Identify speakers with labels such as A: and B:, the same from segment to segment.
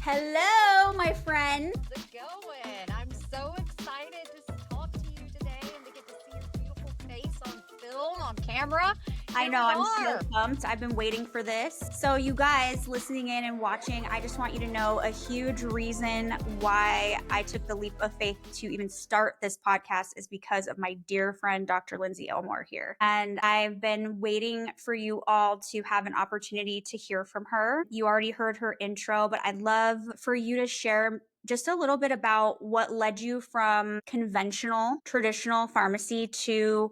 A: Hello, my friend.
B: How's it going? I'm so excited to talk to you today and to get to see your beautiful face on film, on camera.
A: I
B: Here
A: know,
B: we
A: I'm so
B: are.
A: pumped. I've been waiting for this. So, you guys listening in and watching, I just want you to know a huge reason why I took the leap of faith to even start this podcast is because of my dear friend, Dr. Lindsey Elmore here. And I've been waiting for you all to have an opportunity to hear from her. You already heard her intro, but I'd love for you to share just a little bit about what led you from conventional, traditional pharmacy to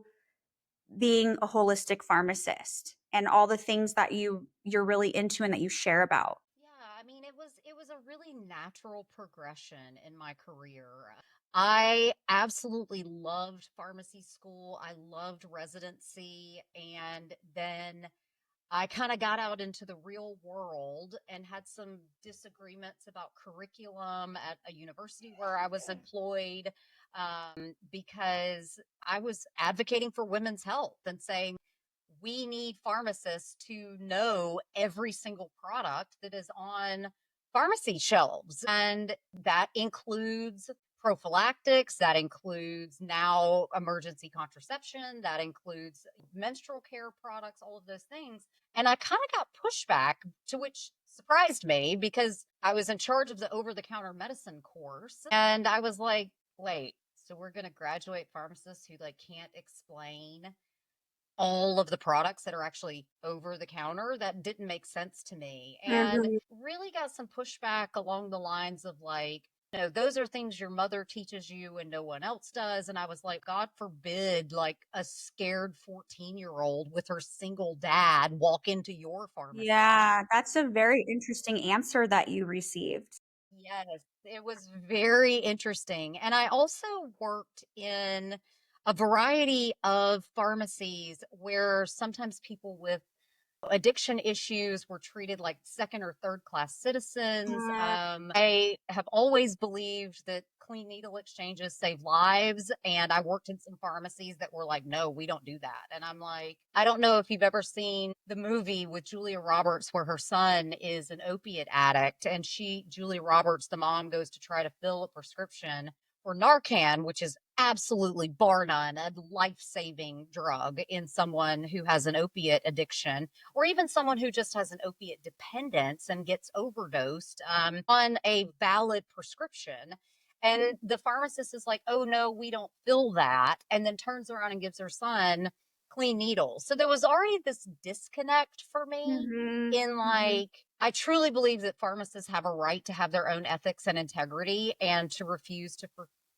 A: being a holistic pharmacist and all the things that you're really into and that you share about.
B: Yeah, I mean it was a really natural progression in my career. I absolutely loved pharmacy school. I loved residency, and then I kind of got out into the real world and had some disagreements about curriculum at a university where I was employed, because I was advocating for women's health and saying we need pharmacists to know every single product that is on pharmacy shelves. And that includes prophylactics, that includes now emergency contraception, that includes menstrual care products, all of those things. And I kind of got pushback, to which surprised me because I was in charge of the over the counter medicine course. And I was like, wait, so we're going to graduate pharmacists who like can't explain all of the products that are actually over the counter? That didn't make sense to me. And
A: Mhm.
B: really got some pushback along the lines of like, those are things your mother teaches you and no one else does. And I was like, God forbid, like a scared 14-year-old with her single dad walk into your pharmacy.
A: Yeah, that's a very interesting answer that you received.
B: Yes, it was very interesting. And I also worked in a variety of pharmacies where sometimes people with addiction issues were treated like second or third class citizens.
A: Mm,
B: I have always believed that clean needle exchanges save lives. And I worked in some pharmacies that were like, no, we don't do that. And I'm like, I don't know if you've ever seen the movie with Julia Roberts where her son is an opiate addict. And Julia Roberts, the mom, goes to try to fill a prescription for Narcan, which is absolutely bar none a life-saving drug in someone who has an opiate addiction, or even someone who just has an opiate dependence and gets overdosed on a valid prescription. And the pharmacist is like, oh, no, we don't fill that. And then turns around and gives her son clean needles. So there was already this disconnect for me
A: mhm,
B: in
A: mhm.
B: like, I truly believe that pharmacists have a right to have their own ethics and integrity and to refuse to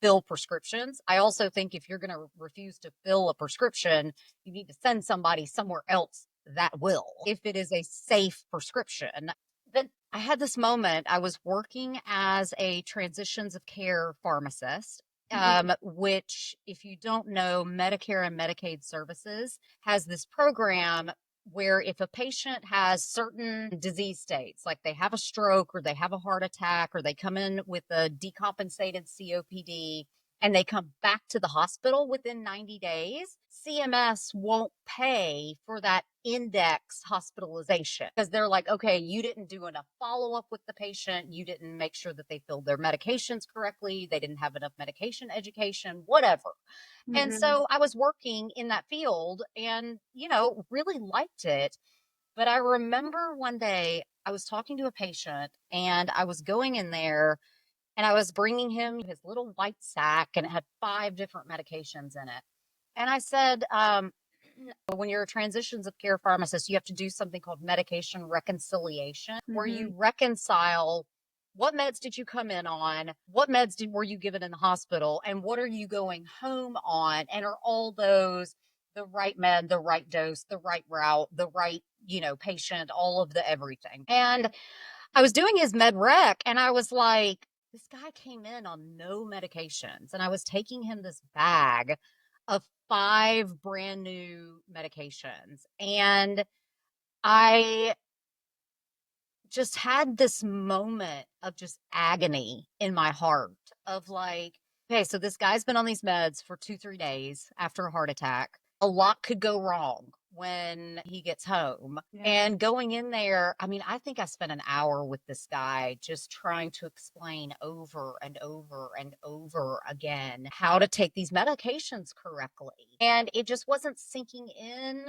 B: fill prescriptions. I also think if you're going to refuse to fill a prescription, you need to send somebody somewhere else that will, if it is a safe prescription. Then I had this moment. I was working as a transitions of care pharmacist,
A: Mhm.
B: which, if you don't know, Medicare and Medicaid Services has this program where if a patient has certain disease states, like they have a stroke or they have a heart attack or they come in with a decompensated COPD, and they come back to the hospital within 90 days, CMS won't pay for that indexed hospitalization because they're like, okay, you didn't do enough follow up with the patient. You didn't make sure that they filled their medications correctly. They didn't have enough medication education, whatever. And
A: Mhm.
B: so I was working in that field and, really liked it. But I remember one day I was talking to a patient and I was going in there and I was bringing him his little white sack and it had 5 different medications in it. And I said, when you're a transitions of care pharmacist, you have to do something called medication reconciliation, where you
A: Mhm.
B: reconcile what meds did you come in on, what meds were you given in the hospital, and what are you going home on, and are all those the right med, the right dose, the right route, the right patient, all of the everything. And I was doing his med rec, and I was like, this guy came in on no medications, and I was taking him this bag of 5 brand new medications. And I just had this moment of just agony in my heart of like, okay, so this guy's been on these meds for 2, 3 days after a heart attack. A lot could go wrong. when he gets home.
A: Yeah.
B: And going in there, I mean, I think I spent an hour with this guy just trying to explain over and over and over again how to take these medications correctly. And it just wasn't sinking in,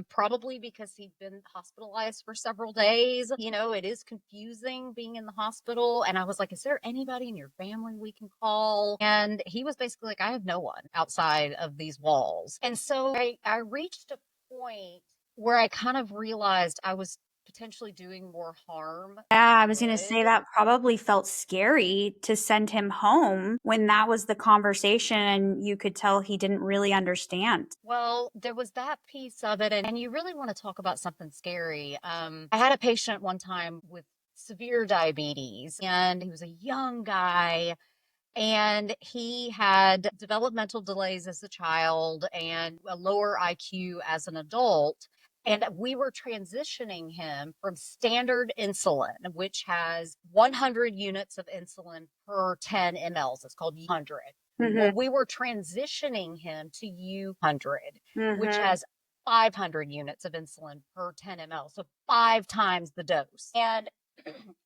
B: probably because he'd been hospitalized for several days. You know, it is confusing being in the hospital. And I was like, is there anybody in your family we can call? And he was basically like, I have no one outside of these walls. And so I reached a point where I kind of realized I was potentially doing more harm
A: Yeah, I
B: than
A: was going to say
B: good.
A: that probably felt scary to send him home when that was the conversation and you could tell he didn't really understand.
B: Well, there was that piece of it. And you really want to talk about something scary. I had a patient one time with severe diabetes, and he was a young guy, and he had developmental delays as a child and a lower IQ as an adult. And we were transitioning him from standard insulin, which has 100 units of insulin per 10 mLs. It's called 100.
A: Mm-hmm.
B: Well, we were transitioning him to U100, which
A: Mm-hmm.
B: has 500 units of insulin per 10 ml. So 5 times the dose. And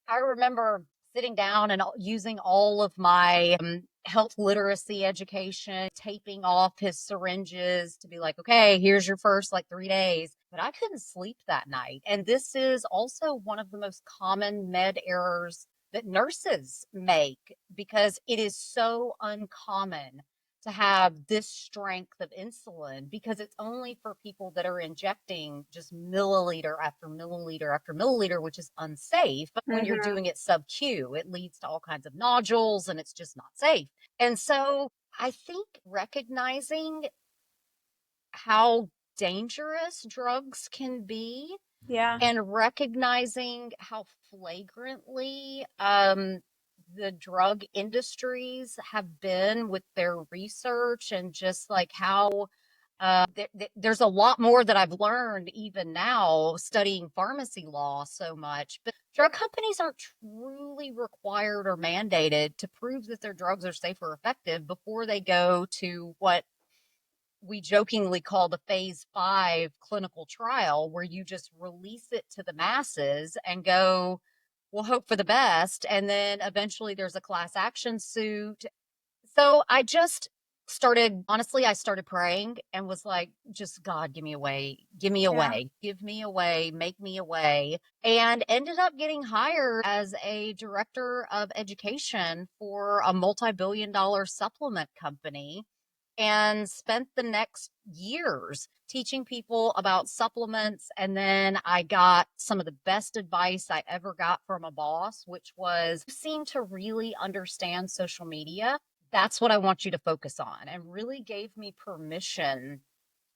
B: I remember sitting down and using all of my health literacy education, taping off his syringes to be like, okay, here's your first like 3 days. But I couldn't sleep that night. And this is also one of the most common med errors that nurses make, because it is so uncommon to have this strength of insulin, because it's only for people that are injecting just milliliter after milliliter after milliliter, which is unsafe. But when you're
A: Mm-hmm.
B: doing it sub Q, it leads to all kinds of nodules and it's just not safe. And so I think recognizing how dangerous drugs can be,
A: Yeah.
B: and recognizing how flagrantly the drug industries have been with their research, and just like how there's a lot more that I've learned even now studying pharmacy law so much. But drug companies aren't truly required or mandated to prove that their drugs are safe or effective before they go to what we jokingly call the phase 5 clinical trial, where you just release it to the masses and go, we'll hope for the best. And then eventually there's a class action suit. So I just started, honestly, I started praying and was like, just God, give me a way, give me a
A: Yeah.
B: way, give me a way, make me a way. And ended up getting hired as a director of education for a multi-billion-dollar supplement company, and spent the next years teaching people about supplements. And then I got some of the best advice I ever got from a boss, which was, you seem to really understand social media. That's what I want you to focus on. And really gave me permission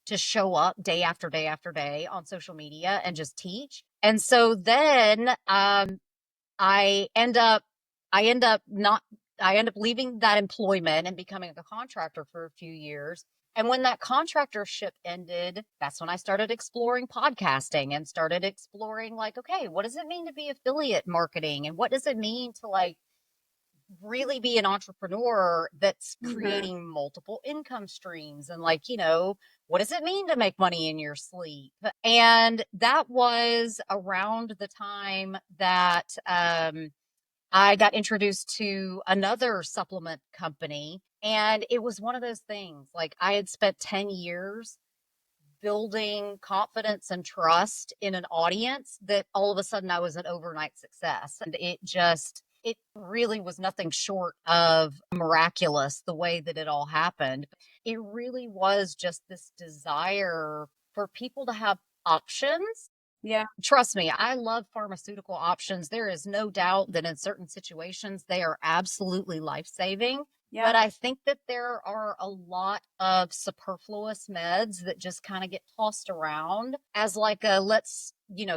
B: to show up day after day after day on social media and just teach. And so then I end up I end up not I end up leaving that employment and becoming a contractor for a few years. And when that contractorship ended, that's when I started exploring podcasting and started exploring, like, okay, what does it mean to be affiliate marketing? And what does it mean to like really be an entrepreneur that's
A: Mm-hmm.
B: creating multiple income streams? And like, what does it mean to make money in your sleep? And that was around the time that I got introduced to another supplement company. And it was one of those things, like, I had spent 10 years building confidence and trust in an audience, that all of a sudden I was an overnight success. And it really was nothing short of miraculous the way that it all happened. It really was just this desire for people to have options.
A: Yeah.
B: Trust me, I love pharmaceutical options. There is no doubt that in certain situations they are absolutely life-saving.
A: Yeah.
B: But I think that there are a lot of superfluous meds that just kind of get tossed around as like a, let's,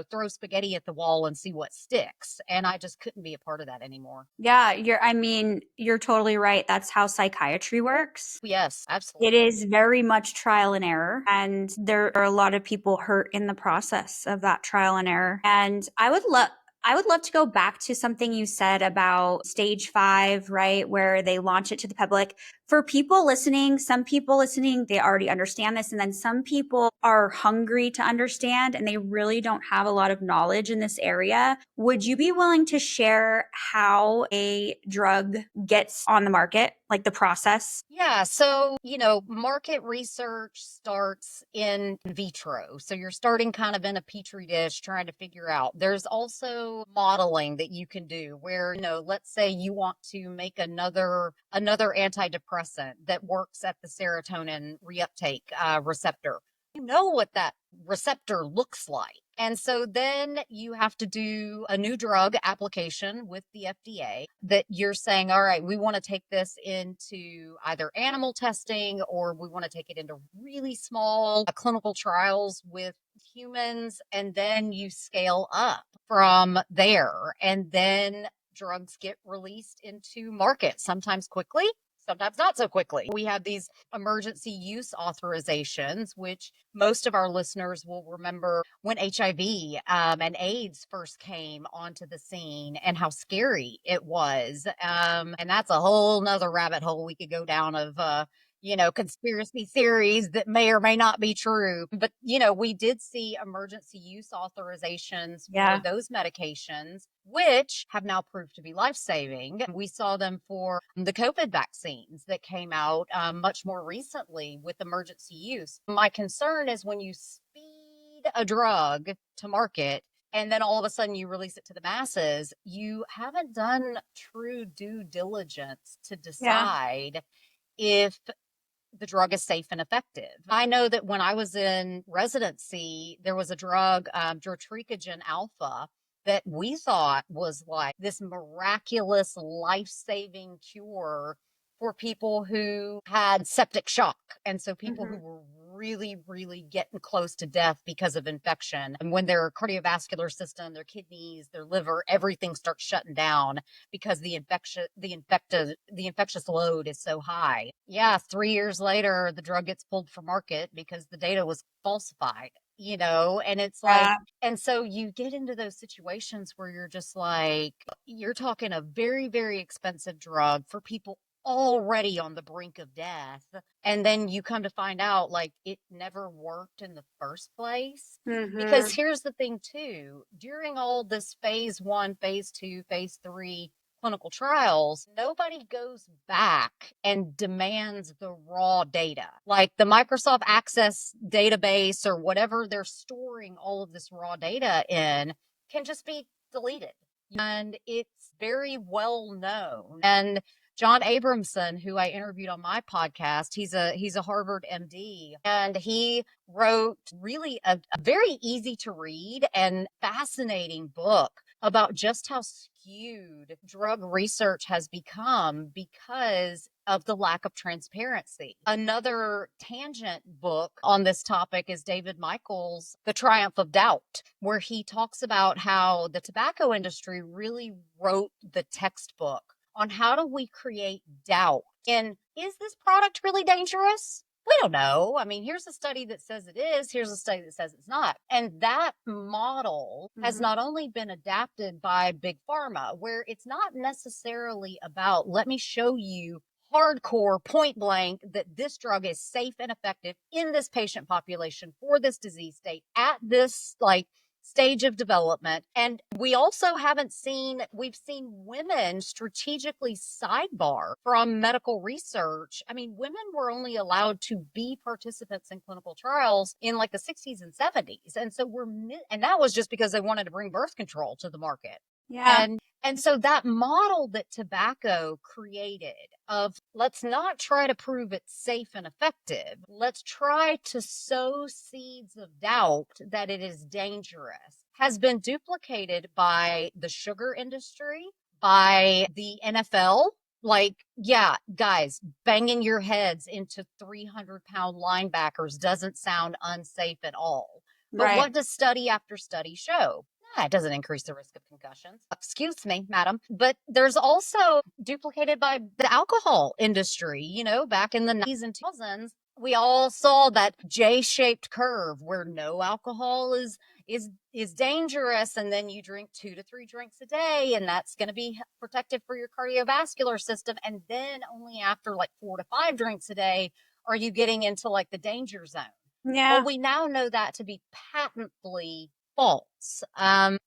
B: throw spaghetti at the wall and see what sticks. And I just couldn't be a part of that anymore.
A: Yeah. You're totally right. That's how psychiatry works.
B: Yes,
A: It
B: absolutely.
A: is very much trial and error, and there are a lot of people hurt in the process of that trial and error. And I would love to go back to something you said about stage 5, right, where they launch it to the public. For people listening, some people listening, they already understand this. And then some people are hungry to understand and they really don't have a lot of knowledge in this area. Would you be willing to share how a drug gets on the market, like the process?
B: Yeah. So, market research starts in vitro. So you're starting kind of in a petri dish trying to figure out. There's also modeling that you can do where, let's say you want to make another antidepressant that works at the serotonin reuptake receptor. You know what that receptor looks like. And so then you have to do a new drug application with the FDA that you're saying, all right, we want to take this into either animal testing or we want to take it into really small clinical trials with humans. And then you scale up from there. And then drugs get released into market, sometimes quickly, sometimes not so quickly. We have these emergency use authorizations, which most of our listeners will remember when HIV and AIDS first came onto the scene and how scary it was. And that's a whole nother rabbit hole we could go down of, conspiracy theories that may or may not be true. But, we did see emergency use authorizations for those medications, which have now proved to be life-saving. We saw them for the COVID vaccines that came out much more recently with emergency use. My concern is when you speed a drug to market, and then all of a sudden you release it to the masses, you haven't done true due diligence to decide if the drug is safe and effective. I know that when I was in residency, there was a drug, drotricogen alpha, that we thought was like this miraculous life-saving cure for people who had septic shock. And so people who were really, really getting close to death because of infection. And when their cardiovascular system, their kidneys, their liver, everything starts shutting down because the infectious load is so high. Yeah, 3 years later, the drug gets pulled from market because the data was falsified, and it's like, and so you get into those situations where you're just like, you're talking a very, very expensive drug for people already on the brink of death. And then you come to find out like it never worked in the first place. Because here's the thing too, during all this phase 1, phase 2, phase 3 clinical trials, nobody goes back and demands the raw data. Like the Microsoft Access database or whatever they're storing all of this raw data in can just be deleted. And it's very well known. And John Abramson, who I interviewed on my podcast, he's a Harvard MD, and he wrote really a very easy to read and fascinating book about just how skewed drug research has become because of the lack of transparency. Another tangent book on this topic is David Michael's The Triumph of Doubt, where he talks about how the tobacco industry really wrote the textbook on how do we create doubt. And is this product really dangerous? We don't know. I mean, here's a study that says it is. Here's a study that says it's not. And that model has not only been adapted by Big Pharma, where it's not necessarily about, let me show you hardcore point blank that this drug is safe and effective in this patient population for this disease state at this stage of development. And we also we've seen women strategically sidebar from medical research. I mean, women were only allowed to be participants in clinical trials in like the 60s and 70s. And so and that was just because they wanted to bring birth control to the market.
A: Yeah.
B: And so that model that tobacco created of let's not try to prove it's safe and effective. Let's try to sow seeds of doubt that it is dangerous has been duplicated by the sugar industry, by the NFL. Like, yeah, guys, banging your heads into 300-pound linebackers doesn't sound unsafe at all. But what does study after study show? It doesn't increase the risk of concussions. Excuse me, madam. But there's also duplicated by the alcohol industry, back in the 90s and 2000s. We all saw that J-shaped curve where no alcohol is is dangerous, and then you drink 2 to 3 drinks a day, and that's going to be protective for your cardiovascular system. And then only after like 4 to 5 drinks a day are you getting into like the danger zone. Well,
A: Yeah.
B: we now know that to be patently false.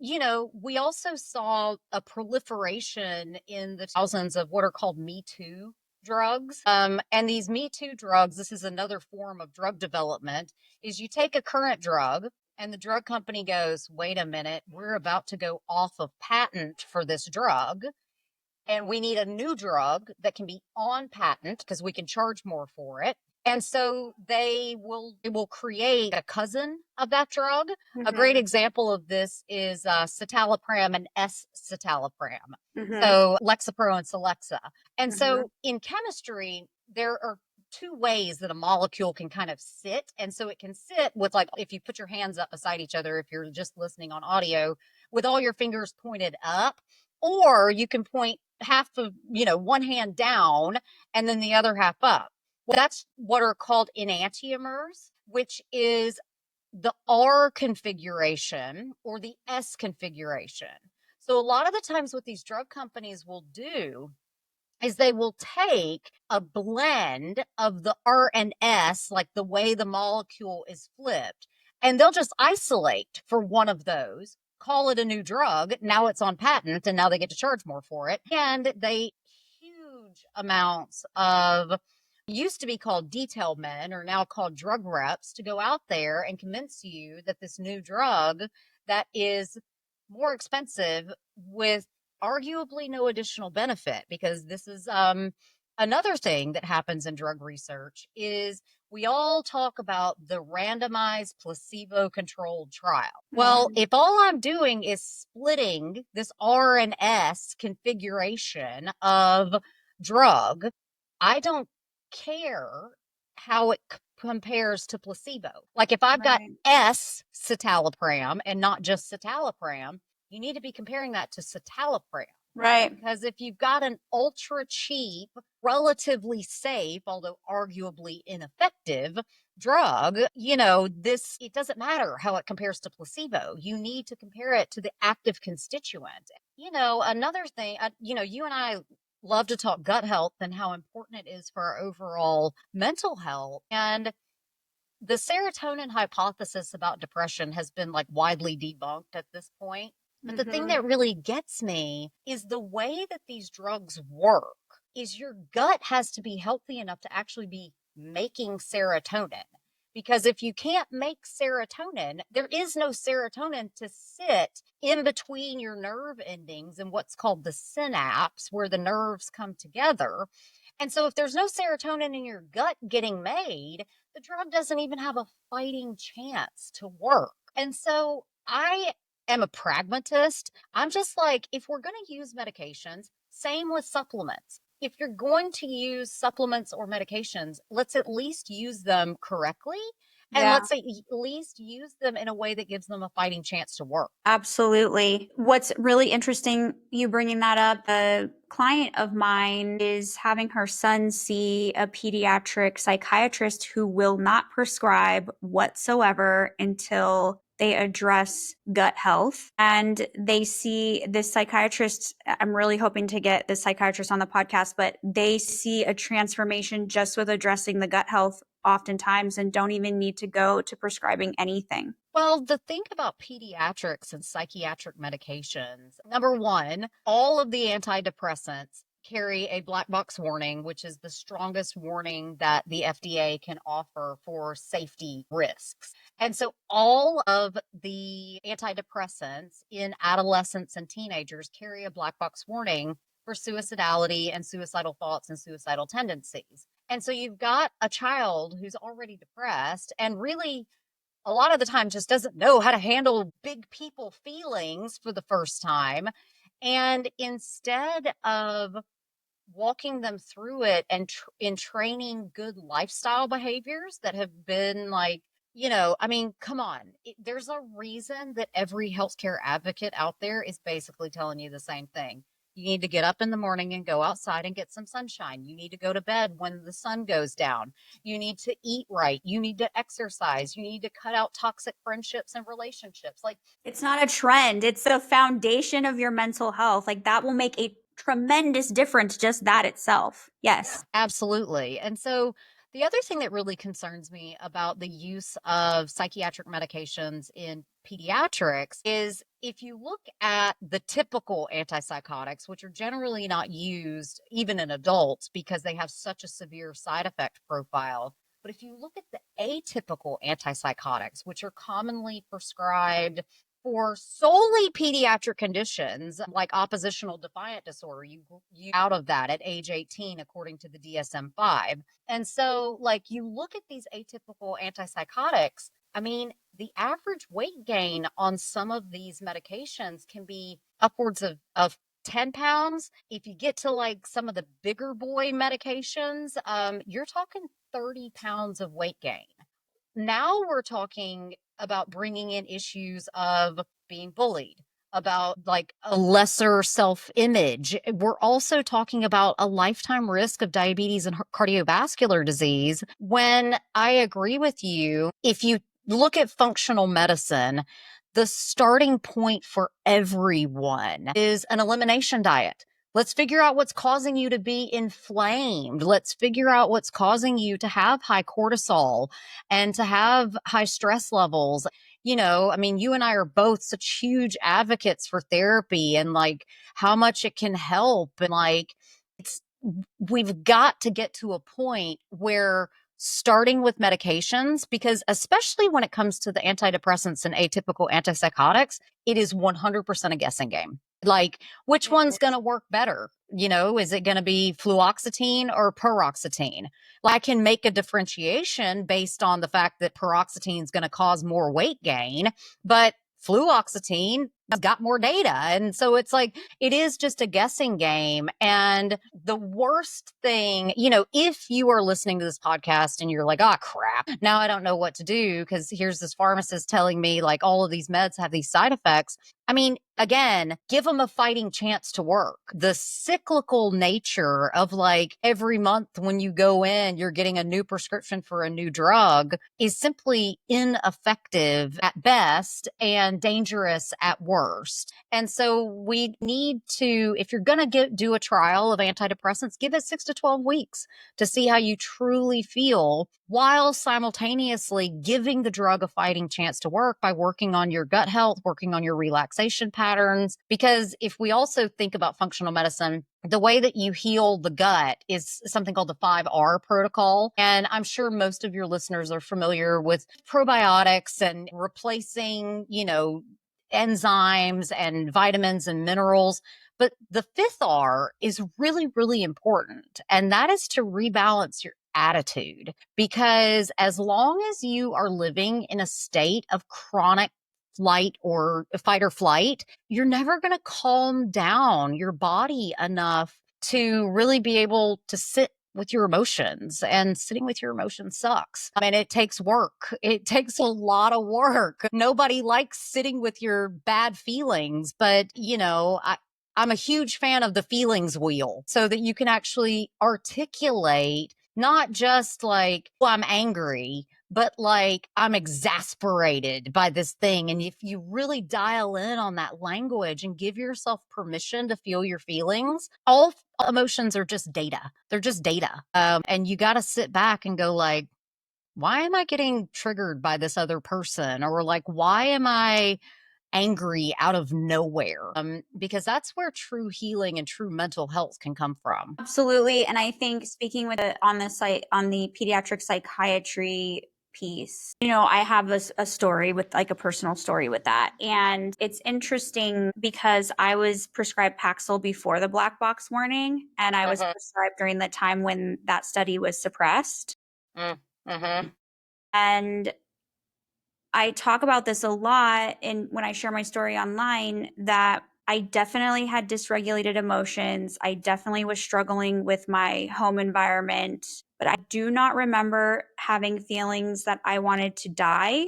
B: We also saw a proliferation in the thousands of what are called Me Too drugs. And these Me Too drugs, this is another form of drug development, is you take a current drug and the drug company goes, wait a minute, we're about to go off of patent for this drug. And we need a new drug that can be on patent because we can charge more for it. And so they will create a cousin of that drug. A great
A: Mm-hmm.
B: example of this is citalopram and S-citalopram.
A: Mm-hmm.
B: So Lexapro and Celexa. And
A: Mm-hmm.
B: so in chemistry, there are two ways that a molecule can kind of sit. And so it can sit with, like, if you put your hands up beside each other, if you're just listening on audio, with all your fingers pointed up, or you can point half of, one hand down and then the other half up. Well, that's what are called enantiomers, which is the R configuration or the S configuration. So a lot of the times what these drug companies will do is they will take a blend of the R and S, like the way the molecule is flipped, and they'll just isolate for one of those, call it a new drug. Now it's on patent, and now they get to charge more for it. And they huge amounts of used to be called detail men are now called drug reps to go out there and convince you that this new drug that is more expensive with arguably no additional benefit, because this is another thing that happens in drug research is we all talk about the randomized placebo controlled trial. Well,
A: Mm-hmm.
B: if all I'm doing is splitting this R and S configuration of drug, I don't care how it compares to placebo. Like if I've got
A: Right.
B: S citalopram and not just citalopram, you need to be comparing that to citalopram.
A: Right.
B: Because if you've got an ultra cheap, relatively safe, although arguably ineffective drug, it doesn't matter how it compares to placebo. You need to compare it to the active constituent. Another thing, you and I love to talk gut health and how important it is for our overall mental health. And the serotonin hypothesis about depression has been like widely debunked at this point. But the thing
A: Mm-hmm.
B: that really gets me is the way that these drugs work is your gut has to be healthy enough to actually be making serotonin. Because if you can't make serotonin, there is no serotonin to sit in between your nerve endings and what's called the synapse, where the nerves come together. And so if there's no serotonin in your gut getting made, the drug doesn't even have a fighting chance to work. And so I am a pragmatist. I'm just like, if we're going to use medications, same with supplements. If you're going to use supplements or medications, let's at least use them correctly. And
A: Yeah.
B: let's say at least use them in a way that gives them a fighting chance to work.
A: Absolutely. What's really interesting, you bringing that up, a client of mine is having her son see a pediatric psychiatrist who will not prescribe whatsoever until they address gut health. And they see this psychiatrist. I'm really hoping to get this psychiatrist on the podcast, but they see a transformation just with addressing the gut health oftentimes and don't even need to go to prescribing anything.
B: Well, the thing about pediatrics and psychiatric medications, number one, all of the antidepressants carry a black box warning, which is the strongest warning that the FDA can offer for safety risks. And so all of the antidepressants in adolescents and teenagers carry a black box warning for suicidality and suicidal thoughts and suicidal tendencies. And so you've got a child who's already depressed and really a lot of the time just doesn't know how to handle big people feelings for the first time. And instead of walking them through it and in training good lifestyle behaviors that have been like, I mean, come on. There's a reason that every healthcare advocate out there is basically telling you the same thing. You need to get up in the morning and go outside and get some sunshine. You need to go to bed when the sun goes down. You need to eat right. You need to exercise. You need to cut out toxic friendships and relationships. Like,
A: It's not a trend. It's the foundation of your mental health. Like that will make a tremendous difference, just that itself. Yes.
B: absolutely. And so the other thing that really concerns me about the use of psychiatric medications in pediatrics is if you look at the typical antipsychotics, which are generally not used even in adults because they have such a severe side effect profile. But if you look at the atypical antipsychotics, which are commonly prescribed for solely pediatric conditions like oppositional defiant disorder, you out of that at age 18 according to the DSM-5. And so like you look at these atypical antipsychotics, I mean, the average weight gain on some of these medications can be upwards of 10 pounds. If you get to like some of the bigger boy medications, you're talking 30 pounds of weight gain. Now we're talking about bringing in issues of being bullied, about like a lesser self image. We're also talking about a lifetime risk of diabetes and cardiovascular disease. When I agree with you, if you look at functional medicine, the starting point for everyone is an elimination diet. Let's figure out what's causing you to be inflamed. Let's figure out what's causing you to have high cortisol and to have high stress levels. You know, I mean, you and I are both such huge advocates for therapy and like how much it can help. And like, it's, we've got to get to a point where starting with medications, because especially when it comes to the antidepressants and atypical antipsychotics, it is 100% a guessing game. Like, which one's going to work better? You know, is it going to be fluoxetine or paroxetine? I can make a differentiation based on the fact that paroxetine is going to cause more weight gain, but fluoxetine has got more data. And so it's like, it is just a guessing game. And the worst thing, you know, if you are listening to this podcast and you're like, oh, crap, now I don't know what to do because here's this pharmacist telling me like all of these meds have these side effects. I mean, again, give them a fighting chance to work. The cyclical nature of like every month when you go in, you're getting a new prescription for a new drug is simply ineffective at best and dangerous at worst. And so we need to, if you're going to do a trial of antidepressants, give it 6 to 12 weeks to see how you truly feel while simultaneously giving the drug a fighting chance to work by working on your gut health, working on your relaxation patterns. Because if we also think about functional medicine, the way that you heal the gut is something called the 5R protocol. And I'm sure most of your listeners are familiar with probiotics and replacing, you know, enzymes and vitamins and minerals. But the fifth R is really, really important. And that is to rebalance your attitude. Because as long as you are living in a state of chronic flight or fight or flight, you're never going to calm down your body enough to really be able to sit with your emotions, and sitting with your emotions sucks. I mean, it takes work. It takes a lot of work. Nobody likes sitting with your bad feelings, but you know, I'm a huge fan of the feelings wheel so that you can actually articulate not just like, well, I'm angry, but like I'm exasperated by this thing. And if you really dial in on that language and give yourself permission to feel your feelings, all emotions are just data. They're just data. And you got to sit back and go like, why am I getting triggered by this other person? Or like, why am I angry out of nowhere? Because that's where true healing and true mental health can come from.
A: Absolutely. And I think speaking with on the site, on the pediatric psychiatry piece, you know, I have a story with like a personal story with that. And it's interesting because I was prescribed Paxil before the black box warning, and I was prescribed during the time when that study was suppressed. And I talk about this a lot in when I share my story online, that I definitely had dysregulated emotions. I definitely was struggling with my home environment, but I do not remember having feelings that I wanted to die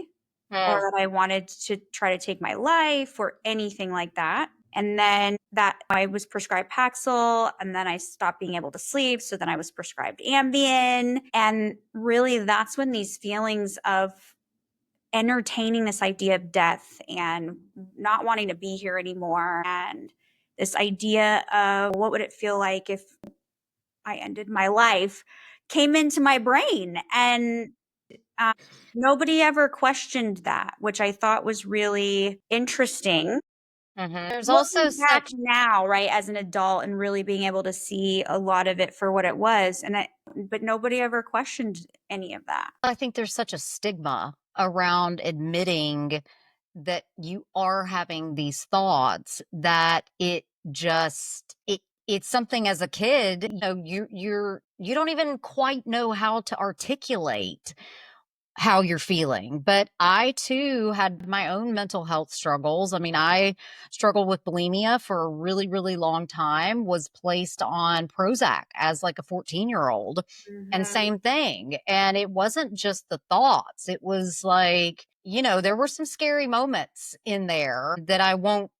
A: or that I wanted to try to take my life or anything like that. And then that I was prescribed Paxil, and then I stopped being able to sleep. So then I was prescribed Ambien. And really, that's when these feelings of entertaining this idea of death and not wanting to be here anymore, and this idea of what would it feel like if I ended my life came into my brain. And uh, nobody ever questioned that, which I thought was really interesting.
B: There's also
A: Looking back
B: such
A: now, right, as an adult and really being able to see a lot of it for what it was, but nobody ever questioned any of that.
B: I think there's such a stigma around admitting that you are having these thoughts that it's something as a kid, you don't even quite know how to articulate how you're feeling. But I too had my own mental health struggles. I mean, I struggled with bulimia for a really, really long time, was placed on Prozac as like a 14-year-old, and
A: Mhm.
B: same thing. And it wasn't just the thoughts, it was like, there were some scary moments in there that I won't,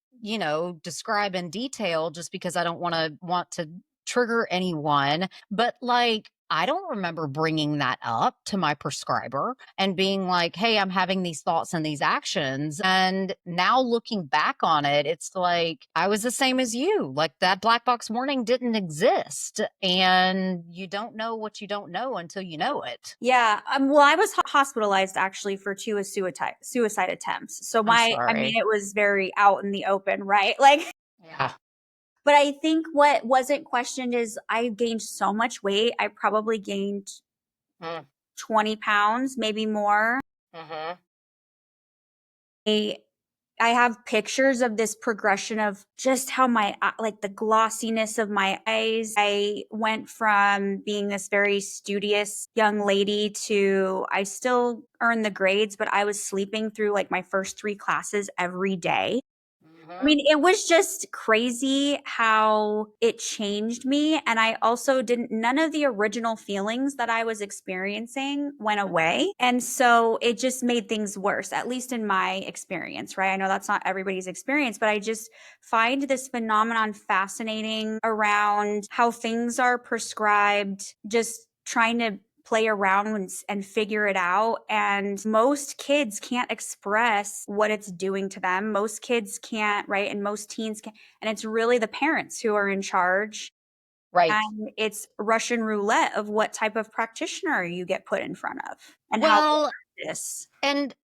B: describe in detail just because I don't want to trigger anyone. But like, I don't remember bringing that up to my prescriber and being like, hey, I'm having these thoughts and these actions. And now looking back on it, it's like I was the same as you. Like that black box warning didn't exist. And you don't know what you don't know until you know it.
A: Yeah. Well, I was hospitalized actually for two suicide attempts. So
B: I'm
A: I mean,
B: sorry.
A: it was very out in the open, right? Like,
B: Yeah.
A: but I think what wasn't questioned is I gained so much weight. I probably gained
B: Mm,
A: 20 pounds, maybe more.
B: mhm.
A: I I have pictures of this progression of just how like the glossiness of my eyes. I went from being this very studious young lady to I still earned the grades, but I was sleeping through like my first 3 classes every day. I
B: Mhm.
A: mean, it was just crazy how it changed me, and I also didn't none of the original feelings that I was experiencing went away, and so it just made things worse, at least in my experience, right? I know that's not everybody's experience, but I just find this phenomenon fascinating around how things are prescribed, just trying to play around and figure it out. And most kids can't express what it's doing to them. Most kids can't, right? And most teens can. And it's really the parents who are in charge.
B: Right.
A: And it's Russian roulette of what type of practitioner you get put in front of and how
B: Well,
A: they practice.
B: and,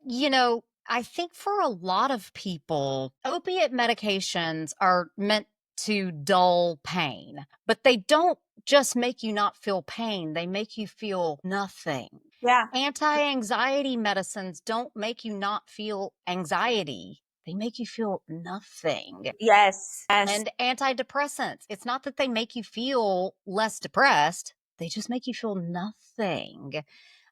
B: I think for a lot of people, opiate medications are meant to dull pain, but they don't just make you not feel pain, they make you feel nothing.
A: Yeah.
B: Anti anxiety medicines don't make you not feel anxiety, they make you feel nothing.
A: Yes. Yes.
B: And antidepressants, it's not that they make you feel less depressed, they just make you feel nothing.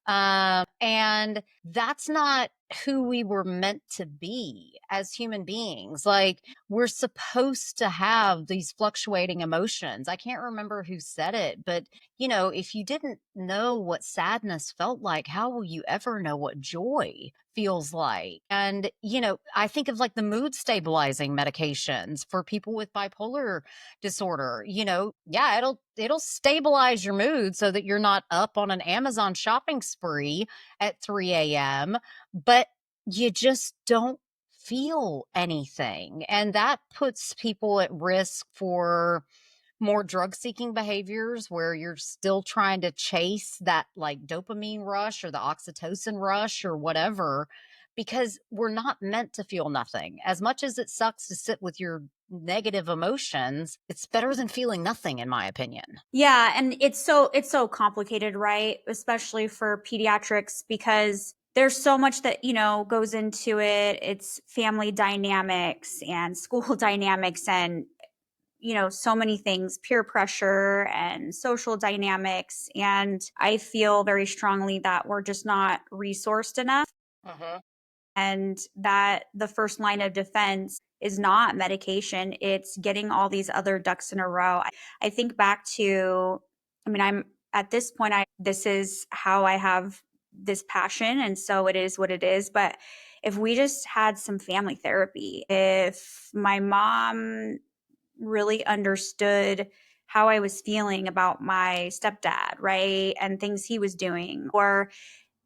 B: And that's not who we were meant to be as human beings. Like, we're supposed to have these fluctuating emotions. I can't remember who said it, but if you didn't know what sadness felt like, how will you ever know what joy feels like? And, I think of like the mood stabilizing medications for people with bipolar disorder. Yeah, it'll stabilize your mood so that you're not up on an Amazon shopping spree at 3 a.m., but you just don't feel anything. And that puts people at risk for more drug seeking behaviors where you're still trying to chase that like dopamine rush or the oxytocin rush or whatever, because we're not meant to feel nothing. As much as it sucks to sit with your negative emotions, it's better than feeling nothing, in my opinion.
A: Yeah, and it's so complicated, right? Especially for pediatrics because there's so much that, goes into it. It's family dynamics and school dynamics and so many things, peer pressure and social dynamics. And I feel very strongly that we're just not resourced enough
B: Mhm.
A: and that the first line of defense is not medication, it's getting all these other ducks in a row. I think back to, I mean, I'm at this point, this is how I have this passion. And so it is what it is. But if we just had some family therapy, if my mom really understood how I was feeling about my stepdad, right? And things he was doing, or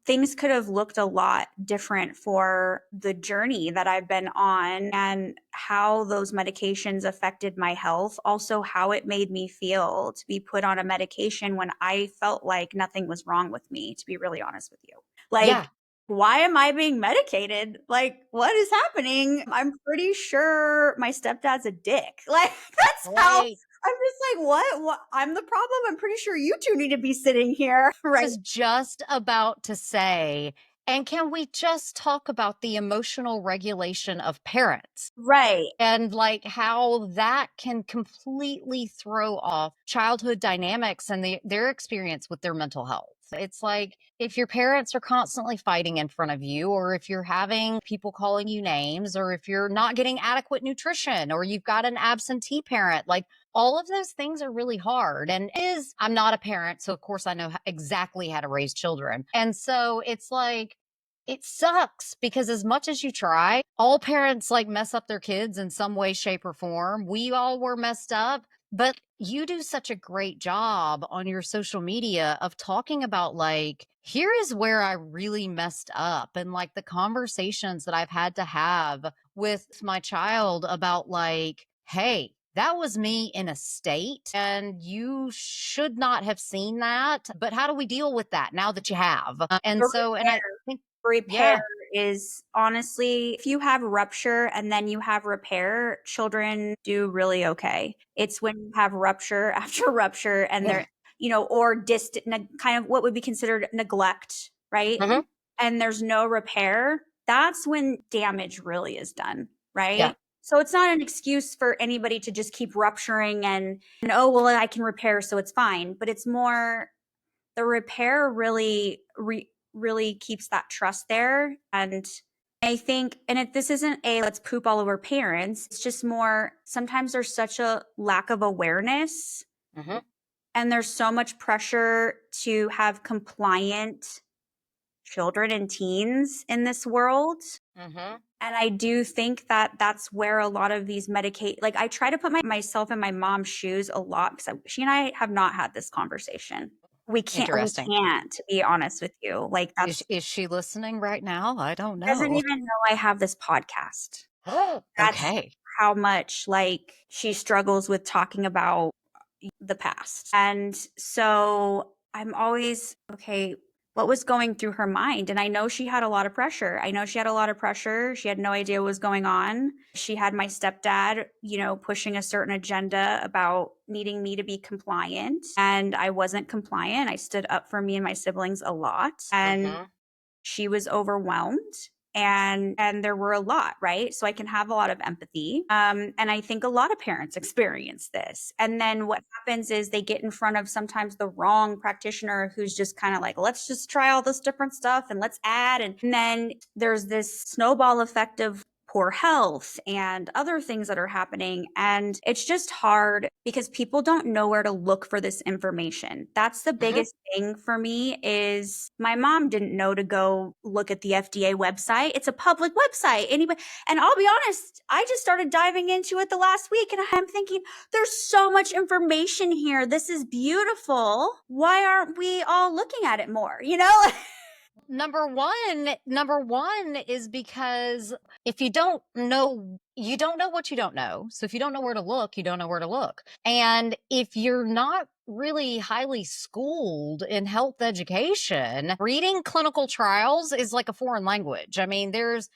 A: things could have looked a lot different for the journey that I've been on and how those medications affected my health. Also, how it made me feel to be put on a medication when I felt like nothing was wrong with me, to be really honest with you. Like,
B: Yeah.
A: why am I being medicated? Like, what is happening? I'm pretty sure my stepdad's a dick. Like, that's how
B: Right.
A: I'm just like, what? I'm the problem. I'm pretty sure you two need to be sitting here. Right.
B: Was just about to say, and can we just talk about the emotional regulation of parents?
A: Right.
B: And like how that can completely throw off childhood dynamics and their experience with their mental health. It's like if your parents are constantly fighting in front of you, or if you're having people calling you names, or if you're not getting adequate nutrition, or you've got an absentee parent, like all of those things are really hard. And I'm not a parent, so of course I know exactly how to raise children. And so it's like, it sucks because as much as you try, all parents like mess up their kids in some way, shape, or form. We all were messed up, but you do such a great job on your social media of talking about like, here is where I really messed up. And like the conversations that I've had to have with my child about like, hey, that was me in a state and you should not have seen that. But how do we deal with that now that you have? And
A: The
B: so, and I think,
A: repair
B: yeah.
A: is honestly, if you have rupture and then you have repair, children do really okay. It's when you have rupture after rupture and
B: Yeah.
A: they're, or kind of what would be considered neglect, right?
B: Mhm.
A: And there's no repair. That's when damage really is done,
B: Yeah.
A: right? So it's not an excuse for anybody to just keep rupturing and oh, well, I can repair, so it's fine. But it's more the repair really keeps that trust there. And I think, and if this isn't a let's poop all over parents, it's just more sometimes there's such a lack of awareness
B: Mhm.
A: and there's so much pressure to have compliant children and teens in this world.
B: Mhm.
A: And I do think that that's where a lot of these like I try to put myself in my mom's shoes a lot because she and I have not had this conversation. We
B: Interesting.
A: can't, to be honest with you. Like
B: Is she listening right now? I don't
A: doesn't
B: know.
A: even know I have this podcast. That's
B: Okay.
A: how much like she struggles with talking about the past. And so I'm always, okay, what was going through her mind? And I know she had a lot of pressure. I know she had a lot of pressure. She had no idea what was going on. She had my stepdad, pushing a certain agenda about needing me to be compliant. And I wasn't compliant. I stood up for me and my siblings a lot. And
B: Mhm.
A: she was overwhelmed and there were a lot, right? So I can have a lot of empathy. And I think a lot of parents experience this. And then what happens is they get in front of sometimes the wrong practitioner who's just kind of like, let's just try all this different stuff and let's add. And then there's this snowball effect of poor health and other things that are happening. And it's just hard because people don't know where to look for this information. That's the
B: Mhm.
A: biggest thing for me is my mom didn't know to go look at the FDA website. It's a public website. Anybody, and I'll be honest, I just started diving into it the last week and I'm thinking there's so much information here. This is beautiful. Why aren't we all looking at it more?
B: Number one is because if you don't know, you don't know what you don't know. So if you don't know where to look, you don't know where to look. And if you're not really highly schooled in health education, reading clinical trials is like a foreign language. I mean, there's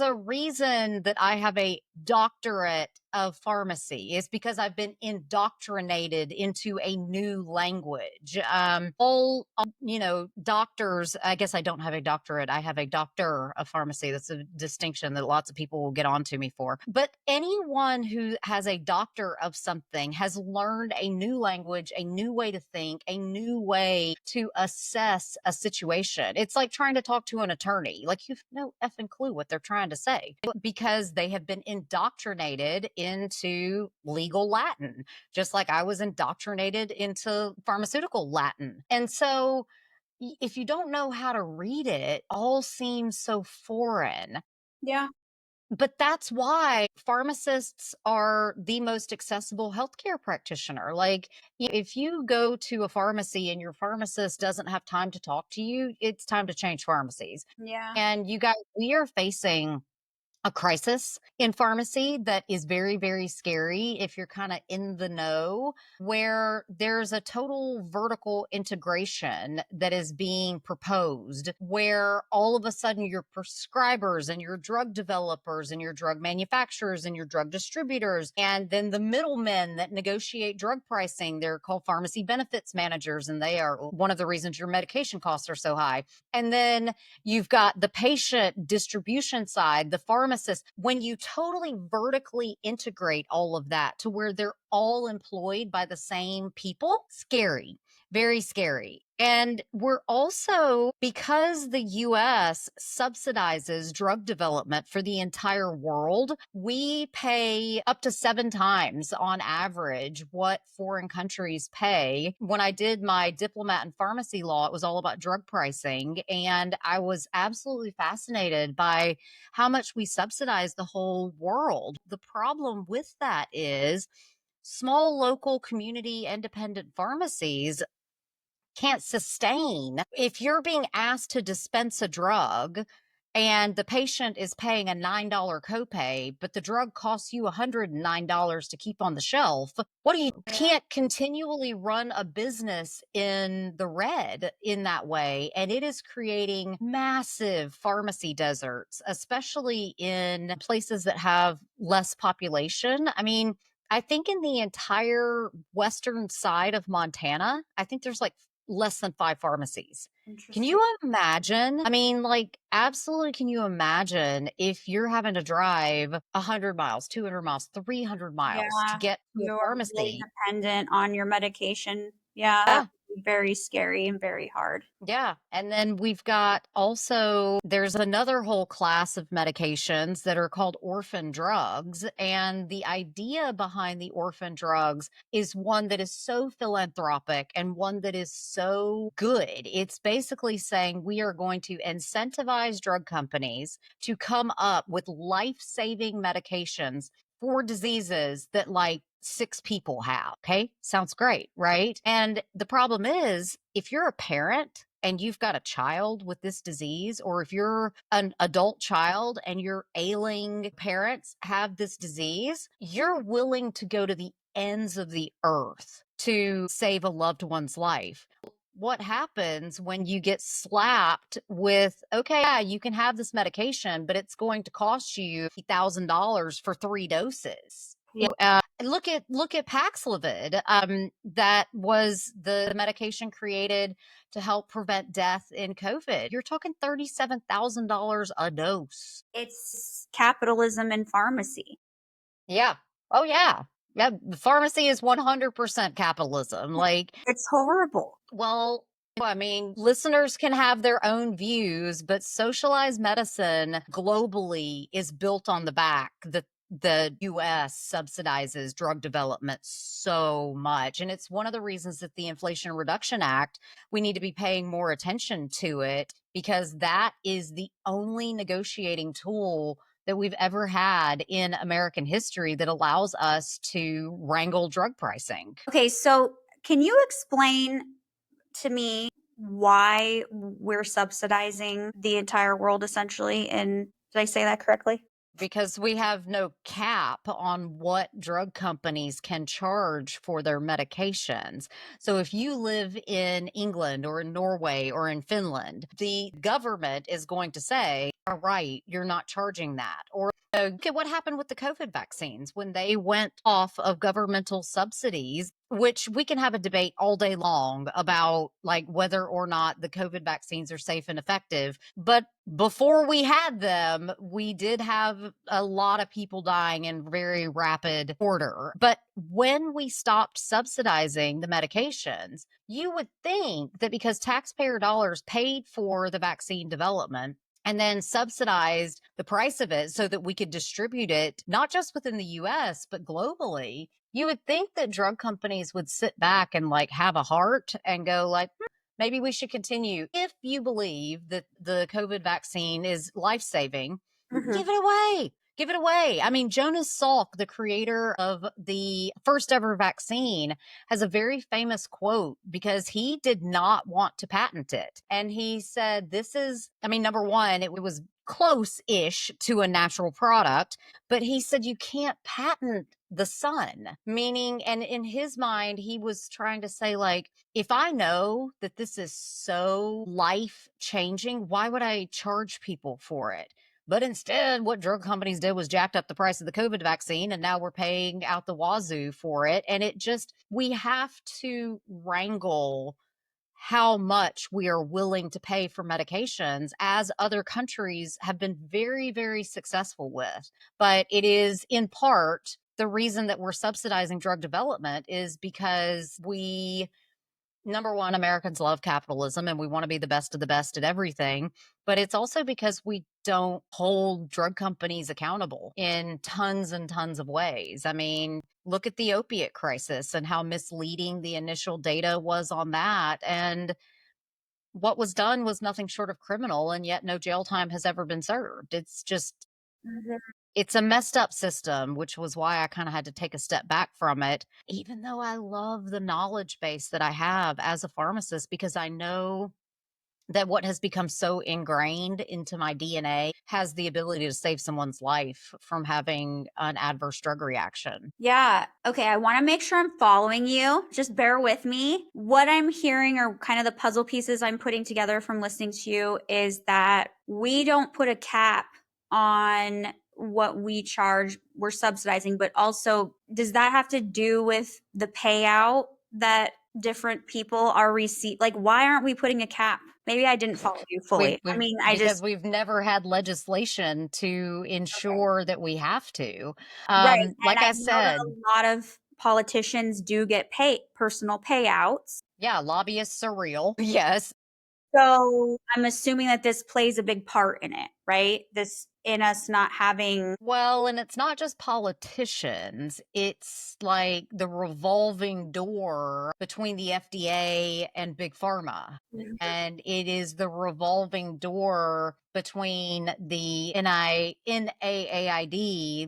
B: a reason that I have a doctorate of pharmacy. It's because I've been indoctrinated into a new language. Doctors, I guess I don't have a doctorate. I have a doctor of pharmacy. That's a distinction that lots of people will get on to me for. But anyone who has a doctor of something has learned a new language, a new way to think, a new way to assess a situation. It's like trying to talk to an attorney. Like you've no effing clue what they're trying to say because they have been indoctrinated into legal Latin, just like I was indoctrinated into pharmaceutical Latin. And so if you don't know how to read it, all seems so foreign.
A: Yeah.
B: But that's why pharmacists are the most accessible healthcare practitioner. Like, if you go to a pharmacy and your pharmacist doesn't have time to talk to you, it's time to change pharmacies.
A: Yeah.
B: And you guys, we are facing a crisis in pharmacy that is very, very scary if you're kind of in the know, where there's a total vertical integration that is being proposed, where all of a sudden your prescribers and your drug developers and your drug manufacturers and your drug distributors, and then the middlemen that negotiate drug pricing, they're called pharmacy benefits managers, and they are one of the reasons your medication costs are so high. And then you've got the patient distribution side, the pharmacist. When you totally vertically integrate all of that to where they're all employed by the same people, scary, very scary. And we're also, because the US subsidizes drug development for the entire world, we pay up to 7 times on average what foreign countries pay. When I did my diplomat in pharmacy law, it was all about drug pricing. And I was absolutely fascinated by how much we subsidize the whole world. The problem with that is small local community independent pharmacies can't sustain. If you're being asked to dispense a drug and the patient is paying a $9 copay, but the drug costs you $109 to keep on the shelf, what do you can't continually run a business in the red in that way? And it is creating massive pharmacy deserts, especially in places that have less population. I mean, I think in the entire western side of Montana, I think there's like less than 5 pharmacies. Can
A: Interesting.
B: you imagine? I mean, like, absolutely, can you imagine if you're having to drive 100 miles, 200 miles, 300 miles to
A: Yeah.
B: get to a
A: You're really
B: pharmacy?
A: dependent on your medication. Yeah. That
B: Yeah.
A: would be very scary and very hard.
B: Yeah. And then we've got also, there's another whole class of medications that are called orphan drugs. And the idea behind the orphan drugs is one that is so philanthropic and one that is so good. It's basically saying we are going to incentivize drug companies to come up with life saving medications for diseases that like 6 people have. Okay. Sounds great. Right. And the problem is, if you're a parent and you've got a child with this disease, or if you're an adult child and your ailing parents have this disease, you're willing to go to the ends of the earth to save a loved one's life. What happens when you get slapped with, okay, yeah, you can have this medication, but it's going to cost you $1,000 for 3 doses?
A: Yeah.
B: Look at Paxlovid. That was the medication created to help prevent death in COVID. You're talking $37,000 a dose.
A: It's capitalism in pharmacy.
B: Yeah. Oh yeah. Yeah. The pharmacy is 100% capitalism. Like,
A: It's horrible.
B: well, I mean, listeners can have their own views, but socialized medicine globally is built on the back that the US subsidizes drug development so much. And it's one of the reasons that the Inflation Reduction Act, we need to be paying more attention to it, because that is the only negotiating tool that we've ever had in American history that allows us to wrangle drug pricing.
A: Okay, so can you explain to me why we're subsidizing the entire world essentially? And did I say that correctly?
B: Because we have no cap on what drug companies can charge for their medications. So if you live in England or in Norway or in Finland, the government is going to say, all right, you're not charging that. Or look at what happened with the COVID vaccines when they went off of governmental subsidies, which we can have a debate all day long about like whether or not the COVID vaccines are safe and effective. But before we had them, we did have a lot of people dying in very rapid order. But when we stopped subsidizing the medications, you would think that because taxpayer dollars paid for the vaccine development and then subsidized the price of it so that we could distribute it, not just within the US, but globally, you would think that drug companies would sit back and like have a heart and go like, maybe we should continue. If you believe that the COVID vaccine is life saving,
A: Mhm.
B: give it away. Give it away. I mean, Jonas Salk, the creator of the first ever vaccine, has a very famous quote because he did not want to patent it. And he said, this is, I mean, number one, it was close ish to a natural product, but he said, you can't patent the sun, meaning, and in his mind, he was trying to say, like, if I know that this is so life changing, why would I charge people for it? But instead, what drug companies did was jacked up the price of the COVID vaccine, and now we're paying out the wazoo for it. And it just, we have to wrangle how much we are willing to pay for medications, as other countries have been very, very successful with. But it is in part the reason that we're subsidizing drug development is because we, number one, Americans love capitalism and we want to be the best of the best at everything. But it's also because we don't hold drug companies accountable in tons and tons of ways. I mean, look at the opiate crisis and how misleading the initial data was on that. And what was done was nothing short of criminal, and yet no jail time has ever been served. It's just,
A: Mhm.
B: it's a messed up system, which was why I kind of had to take a step back from it, even though I love the knowledge base that I have as a pharmacist, because I know that what has become so ingrained into my DNA has the ability to save someone's life from having an adverse drug reaction.
A: Yeah. Okay. I want to make sure I'm following you. Just bear with me. What I'm hearing, or kind of the puzzle pieces I'm putting together from listening to you, is that we don't put a cap on what we charge. We're subsidizing, but also, does that have to do with the payout that different people are receiving? Like, why aren't we putting a cap? Maybe I didn't follow you fully. I
B: We've
A: mean, I
B: because
A: just,
B: we've never had legislation to
A: okay.
B: ensure that we have to.
A: Right. And
B: Like
A: I
B: I
A: know that
B: said,
A: a lot of politicians do get paid personal payouts.
B: yeah, lobbyists are real. Yes.
A: So I'm assuming that this plays a big part in it, right? This in us not having.
B: Well, and it's not just politicians. It's like the revolving door between the FDA and Big Pharma.
A: Mhm.
B: And it is the revolving door between the NAAID,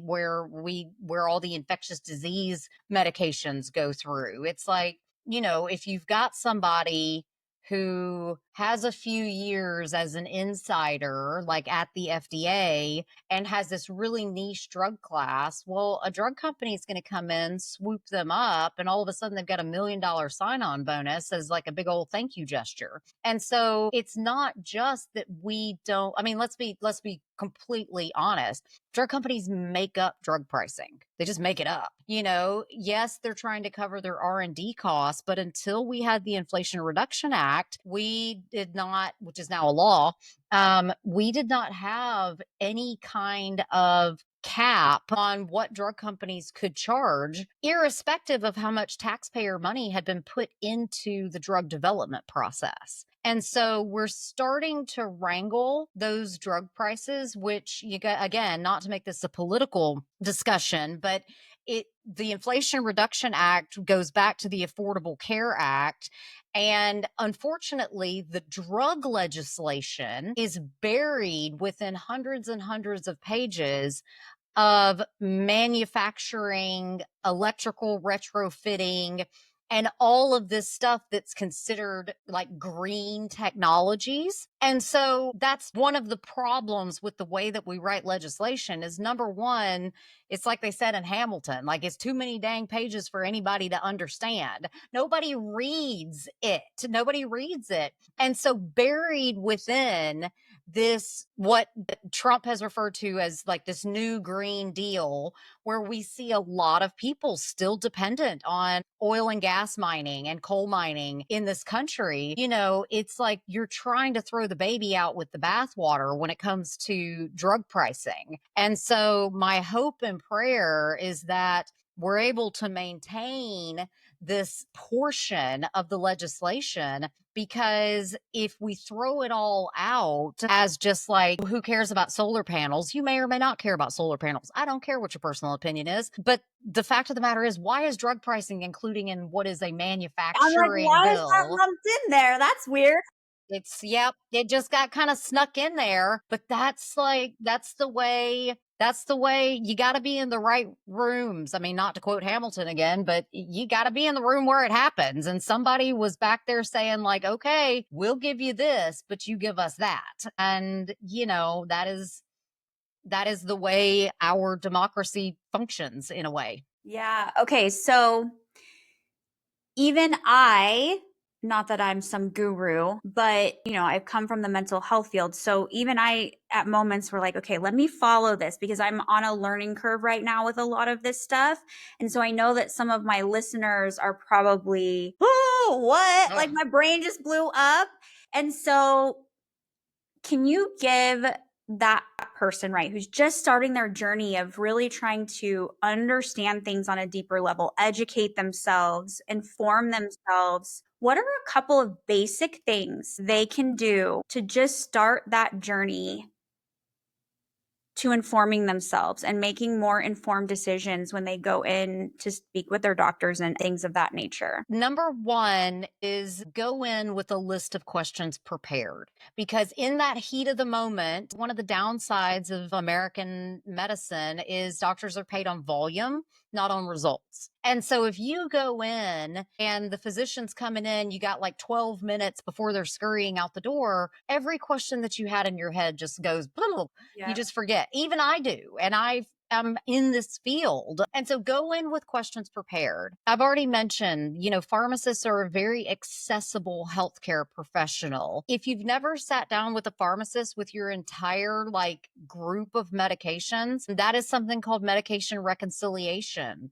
B: where all the infectious disease medications go through. It's like, if you've got somebody who has a few years as an insider, like at the FDA, and has this really niche drug class, well, a drug company is going to come in, swoop them up, and all of a sudden they've got $1 million sign on bonus as like a big old thank you gesture. And so it's not just that we don't, I mean, let's be completely honest. Drug companies make up drug pricing. They just make it up. Yes, they're trying to cover their R&D costs, but until we had the Inflation Reduction Act, we did not, which is now a law, we did not have any kind of cap on what drug companies could charge, irrespective of how much taxpayer money had been put into the drug development process. And so we're starting to wrangle those drug prices, which you got, again, not to make this a political discussion, but the Inflation Reduction Act goes back to the Affordable Care Act. And unfortunately, the drug legislation is buried within hundreds and hundreds of pages of manufacturing, electrical retrofitting, and all of this stuff that's considered like green technologies. And so that's one of the problems with the way that we write legislation is, number one, it's like they said in Hamilton, like it's too many dang pages for anybody to understand. Nobody reads it. Nobody reads it. And so buried within this, what Trump has referred to as like this new Green Deal, where we see a lot of people still dependent on oil and gas mining and coal mining in this country. It's like you're trying to throw the baby out with the bathwater when it comes to drug pricing. And so my hope and prayer is that we're able to maintain this portion of the legislation, because if we throw it all out as just like, who cares about solar panels? You may or may not care about solar panels. I don't care what your personal opinion is. But the fact of the matter is, why is drug pricing including in what is a
A: I'm like,
B: manufacturing
A: why is that
B: bill?
A: lumped in there? That's weird.
B: It's, yep, it just got kind of snuck in there, but that's the way you got to be in the right rooms. I mean, not to quote Hamilton again, but you got to be in the room where it happens. And somebody was back there saying like, okay, we'll give you this, but you give us that. And that is the way our democracy functions in a way.
A: Yeah. Okay. So even not that I'm some guru, but I've come from the mental health field. So even I at moments were like, okay, let me follow this because I'm on a learning curve right now with a lot of this stuff. And so I know that some of my listeners are probably, oh, what? Like my brain just blew up. And so can you give that person, right, who's just starting their journey of really trying to understand things on a deeper level, educate themselves, inform themselves, what are a couple of basic things they can do to just start that journey to informing themselves and making more informed decisions when they go in to speak with their doctors and things of that nature?
B: Number one is go in with a list of questions prepared, because in that heat of the moment, one of the downsides of American medicine is doctors are paid on volume, not on results. And so if you go in and the physician's coming in, you got like 12 minutes before they're scurrying out the door, every question that you had in your head just goes, boom, you just forget. Even I do. And I'm in this field. And so go in with questions prepared. I've already mentioned, pharmacists are a very accessible healthcare professional. If you've never sat down with a pharmacist with your entire like group of medications, that is something called medication reconciliation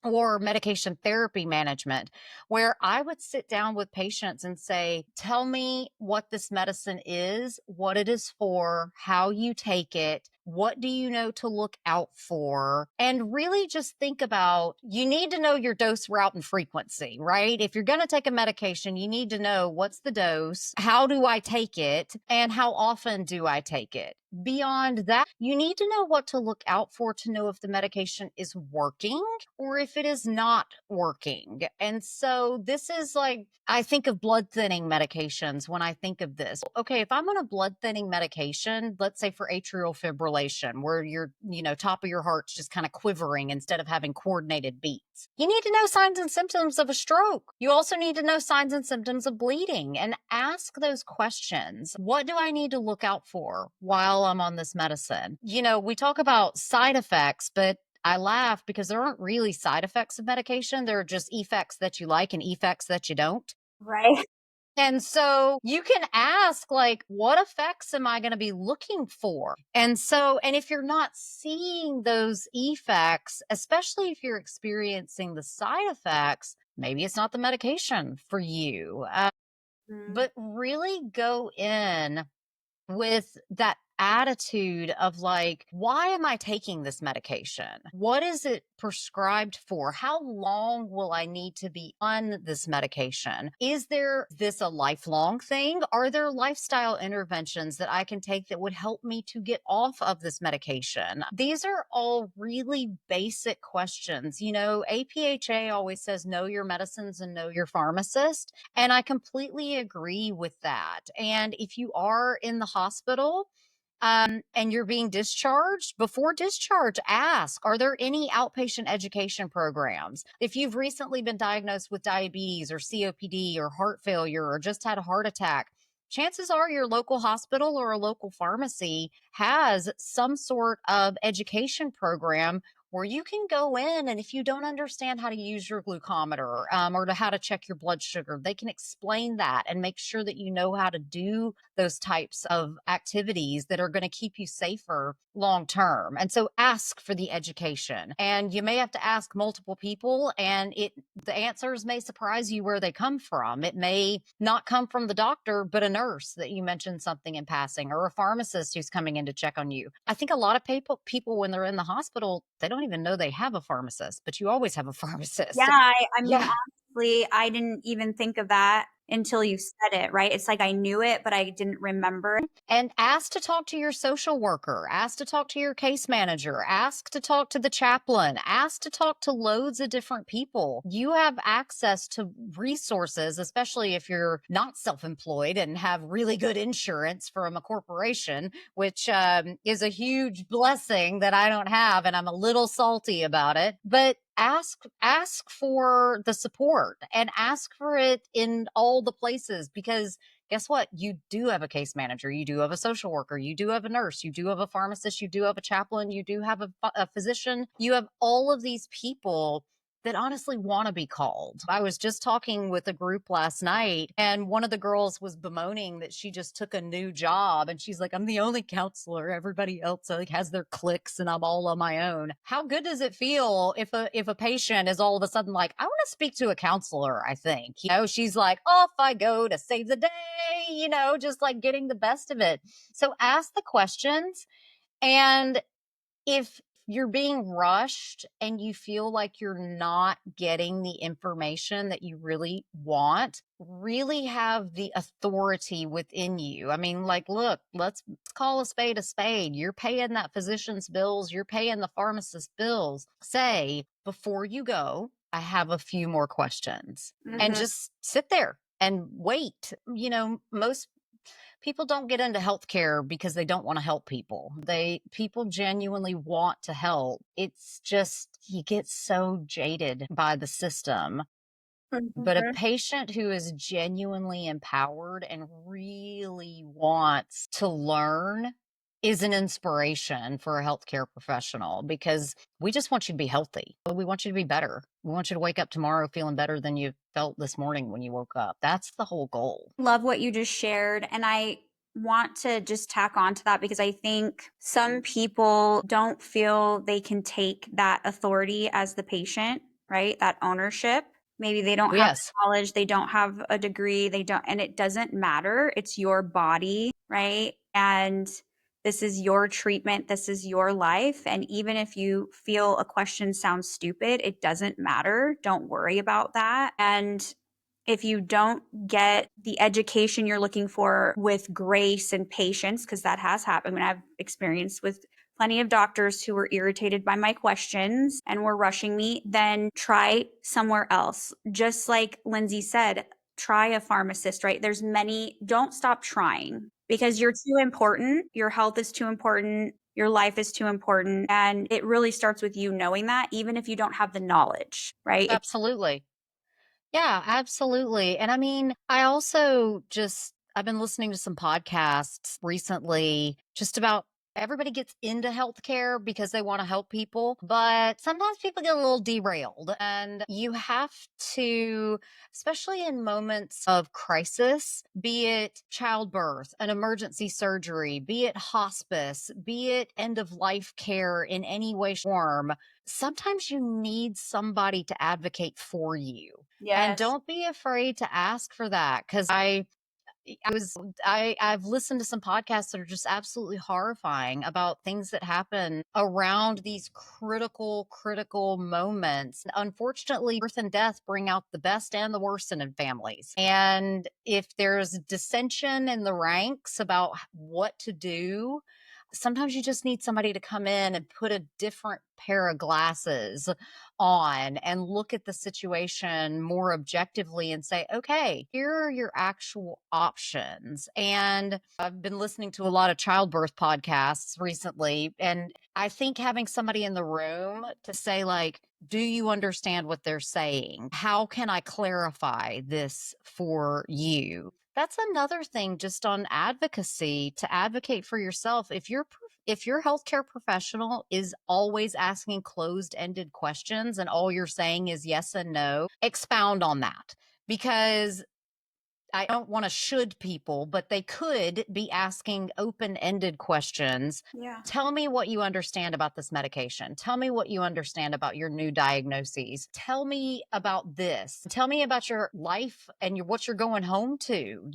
B: or medication therapy management, where I would sit down with patients and say, tell me what this medicine is, what it is for, how you take it, what do you know to look out for? And really just think about, you need to know your dose, route, and frequency, right? If you're going to take a medication, you need to know what's the dose, how do I take it, and how often do I take it? Beyond that, you need to know what to look out for to know if the medication is working or if it is not working. And so this is like, I think of blood thinning medications when I think of this. Okay, if I'm on a blood thinning medication, let's say for atrial fibrillation, where your, top of your heart's just kind of quivering instead of having coordinated beats, you need to know signs and symptoms of a stroke. You also need to know signs and symptoms of bleeding and ask those questions. What do I need to look out for while I'm on this medicine? We talk about side effects, but I laugh because there aren't really side effects of medication. There are just effects that you like and effects that you don't.
A: Right.
B: And so you can ask, like, what effects am I going to be looking for? And if you're not seeing those effects, especially if you're experiencing the side effects, maybe it's not the medication for you. But really go in with that attitude of like, why am I taking this medication? What is it prescribed for? How long will I need to be on this medication? Is this a lifelong thing? Are there lifestyle interventions that I can take that would help me to get off of this medication? These are all really basic questions. APHA always says, know your medicines and know your pharmacist. And I completely agree with that. And if you are in the hospital, and you're being discharged, before discharge, ask, are there any outpatient education programs? If you've recently been diagnosed with diabetes or COPD or heart failure or just had a heart attack, chances are your local hospital or a local pharmacy has some sort of education program where you can go in, and if you don't understand how to use your glucometer or how to check your blood sugar, they can explain that and make sure that you know how to do those types of activities that are going to keep you safer long term. And so ask for the education, and you may have to ask multiple people, and the answers may surprise you where they come from. It may not come from the doctor, but a nurse that you mentioned something in passing, or a pharmacist who's coming in to check on you. I think a lot of people when they're in the hospital, they don't even know they have a pharmacist, but you always have a pharmacist.
A: Yeah, I mean,
B: Yeah.
A: honestly, I didn't even think of that until you said it, right? It's like I knew it, but I didn't remember.
B: And ask to talk to your social worker, ask to talk to your case manager, ask to talk to the chaplain, ask to talk to loads of different people. You have access to resources, especially if you're not self employed and have really good insurance from a corporation, which is a huge blessing that I don't have. And I'm a little salty about it. But ask for the support and ask for it in all the places, because guess what? You do have a case manager. You do have a social worker. You do have a nurse. You do have a pharmacist. You do have a chaplain. You do have a physician. You have all of these people that honestly want to be called. I was just talking with a group last night, and one of the girls was bemoaning that she just took a new job. And she's like, I'm the only counselor. Everybody else like has their cliques and I'm all on my own. How good does it feel if a patient is all of a sudden like, I want to speak to a counselor, I think. She's like, off I go to save the day, just like getting the best of it. So ask the questions. And if you're being rushed and you feel like you're not getting the information that you really want, really have the authority within you. I mean, like, look, let's call a spade a spade. You're paying that physician's bills, you're paying the pharmacist's bills. Say, before you go, I have a few more questions, and
A: Mhm.
B: just sit there and wait. Most people don't get into healthcare because they don't want to help people. People genuinely want to help. It's just you get so jaded by the system. But a
A: Mhm.
B: patient who is genuinely empowered and really wants to learn is an inspiration for a healthcare professional, because we just want you to be healthy. We want you to be better. We want you to wake up tomorrow feeling better than you felt this morning when you woke up. That's the whole goal.
A: Love what you just shared. And I want to just tack on to that because I think some people don't feel they can take that authority as the patient, right? That ownership. Maybe they don't have
B: Yes,
A: the knowledge, they don't have a degree, and it doesn't matter. It's your body, right? And this is your treatment, this is your life. And even if you feel a question sounds stupid, it doesn't matter. Don't worry about that. And if you don't get the education you're looking for with grace and patience, because that has happened when I've experienced with plenty of doctors who were irritated by my questions and were rushing me, then try somewhere else. Just like Lindsey said, try a pharmacist, right? There's many, don't stop trying because you're too important. Your health is too important. Your life is too important. And it really starts with you knowing that, even if you don't have the knowledge, right?
B: absolutely. Yeah, absolutely. And I mean, I've been listening to some podcasts recently just about everybody gets into healthcare because they want to help people, but sometimes people get a little derailed, and you have to, especially in moments of crisis, be it childbirth, an emergency surgery, be it hospice, be it end of life care in any way, form, sometimes you need somebody to advocate for you. And
A: Yes.
B: don't be afraid to ask for that, because I've listened to some podcasts that are just absolutely horrifying about things that happen around these critical moments. Unfortunately, birth and death bring out the best and the worst in families. And if there's dissension in the ranks about what to do, sometimes you just need somebody to come in and put a different pair of glasses on and look at the situation more objectively and say, okay, here are your actual options. And I've been listening to a lot of childbirth podcasts recently, and I think having somebody in the room to say, like, do you understand what they're saying? How can I clarify this for you? That's another thing just on advocacy, to advocate for yourself. If your healthcare professional is always asking closed-ended questions and all you're saying is yes and no, expound on that, because I don't want to should people, but they could be asking open-ended questions.
A: Yeah.
B: Tell me what you understand about this medication. Tell me what you understand about your new diagnoses. Tell me about this. Tell me about your life and what you're going home to.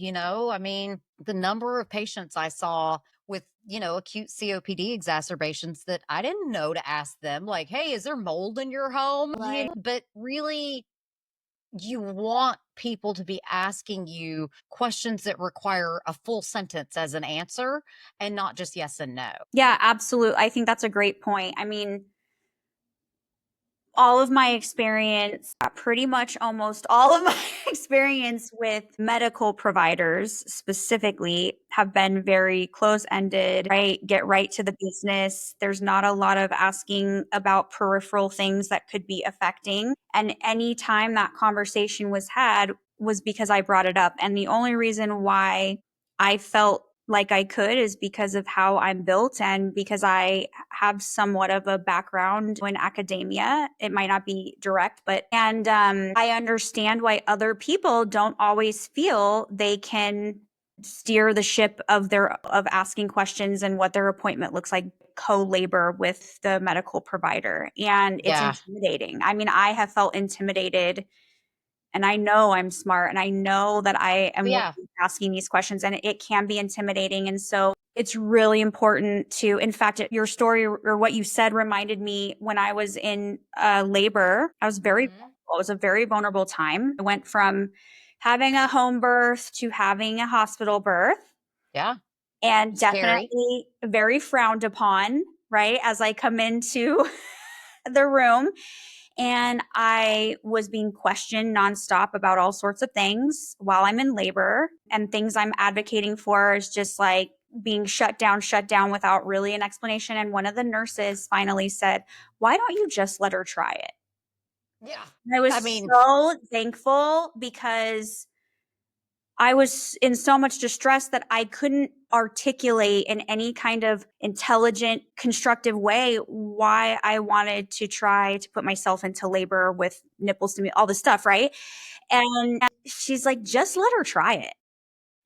B: I mean, the number of patients I saw with acute COPD exacerbations that I didn't know to ask them, like, hey, is there mold in your home?
A: Like,
B: But really, you want people to be asking you questions that require a full sentence as an answer and not just yes and no.
A: yeah, absolutely. I think that's a great point. I mean, all of my experience, pretty much almost all of my experience with medical providers specifically have been very close ended, right? Get right to the business. There's not a lot of asking about peripheral things that could be affecting. And any time that conversation was had was because I brought it up. And the only reason why I felt like I could is because of how I'm built and because I have somewhat of a background in academia. It might not be direct, but I understand why other people don't always feel they can steer the ship of asking questions and what their appointment looks like, co-labor with the medical provider. And it's
B: Yeah.
A: intimidating. I mean, I have felt intimidated, and I know I'm smart, and I know that I am
B: Yeah.
A: asking these questions, and it can be intimidating. And so it's really important to, in fact, your story or what you said reminded me when I was in labor. I was very
B: Mhm.
A: vulnerable. It was a very vulnerable time. I went from having a home birth to having a hospital birth,
B: Yeah.
A: and
B: Scary.
A: definitely very frowned upon, right? As I come into the room, and I was being questioned nonstop about all sorts of things while I'm in labor, and things I'm advocating for is just like being shut down without really an explanation. And one of the nurses finally said, "Why don't you just let her try it?"
B: Yeah.
A: And I was
B: I mean,
A: so thankful because I was in so much distress that I couldn't articulate in any kind of intelligent, constructive way why I wanted to try to put myself into labor with nipple stimulation, all this stuff, right? And she's like, just let her try it.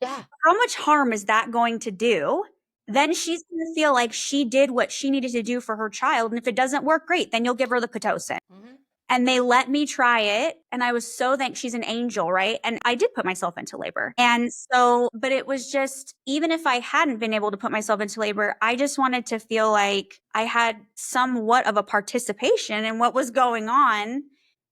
B: yeah.
A: How much harm is that going to do? Then she's going to feel like she did what she needed to do for her child. And if it doesn't work, great, then you'll give her the Pitocin.
B: Mhm.
A: And they let me try it. And I was so thankful. She's an angel, right? And I did put myself into labor. And so, but it was just, even if I hadn't been able to put myself into labor, I just wanted to feel like I had somewhat of a participation in what was going on.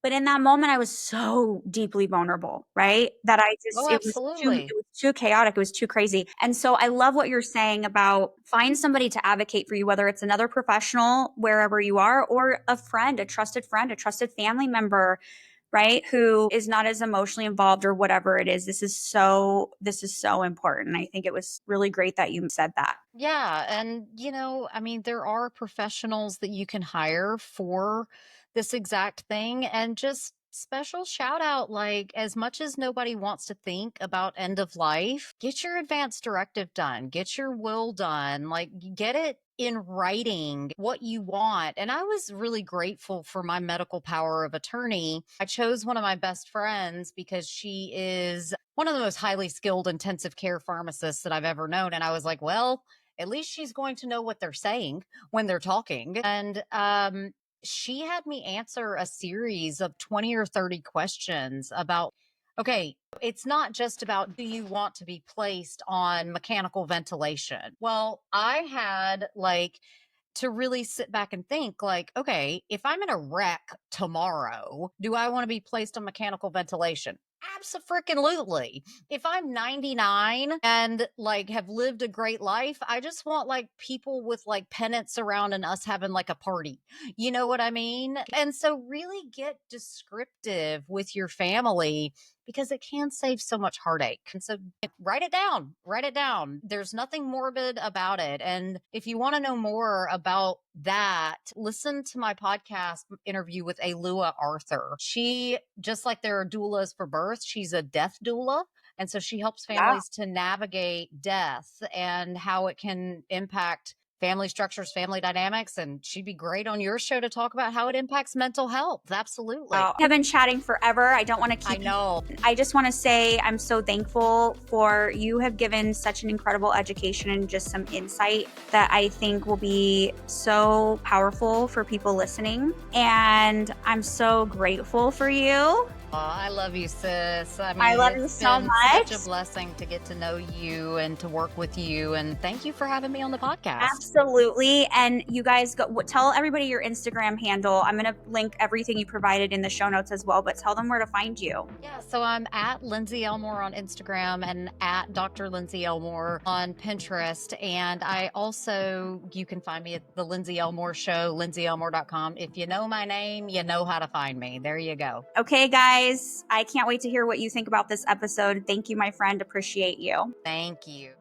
A: But in that moment, I was so deeply vulnerable, right? That
B: Oh,
A: it
B: absolutely.
A: was too chaotic. It was too crazy. And so I love what you're saying about find somebody to advocate for you, whether it's another professional wherever you are, or a friend, a trusted family member, right? Who is not as emotionally involved or whatever it is. This is so important. I think it was really great that you said that.
B: Yeah. And, I mean, there are professionals that you can hire for this exact thing. And just special shout out, like, as much as nobody wants to think about end of life, get your advance directive done, get your will done, like, get it in writing what you want. And I was really grateful for my medical power of attorney. I chose one of my best friends because she is one of the most highly skilled intensive care pharmacists that I've ever known. And I was like, well, at least she's going to know what they're saying when they're talking. And she had me answer a series of 20 or 30 questions about, okay, it's not just about do you want to be placed on mechanical ventilation? Well, I had like to really sit back and think like, okay, if I'm in a wreck tomorrow, do I want to be placed on mechanical ventilation? Absolutely. If I'm 99 and like have lived a great life, I just want like people with like pennants around and us having like a party. You know what I mean? And so really get descriptive with your family because it can save so much heartache. And so write it down, write it down. There's nothing morbid about it. And if you want to know more about that, listen to my podcast interview with Alua Arthur. She, just like there are doulas for birth, she's a death doula. And so she helps
A: Yeah.
B: families to navigate death and how it can impact family structures, family dynamics. And she'd be great on your show to talk about how it impacts mental health. Absolutely.
A: Wow. I've been chatting forever. I don't want to
B: I
A: keep you.
B: know.
A: I just want to say I'm so thankful for you have given such an incredible education and just some insight that I think will be so powerful for people listening. And I'm so grateful for you.
B: I love you, sis. I
A: I
B: mean,
A: love you
B: it's
A: so
B: been
A: much.
B: such a blessing to get to know you and to work with you. And thank you for having me on the podcast.
A: Absolutely. And you guys tell everybody your Instagram handle. I'm going to link everything you provided in the show notes as well, but tell them where to find you.
B: Yeah, so I'm at Lindsey Elmore on Instagram and at Dr. Lindsey Elmore on Pinterest. And I also, you can find me at the Lindsey Elmore Show, lindseyelmore.com. If you know my name, you know how to find me. There you go.
A: Okay, guys, I can't wait to hear what you think about this episode. Thank you, my friend. Appreciate you.
B: Thank you.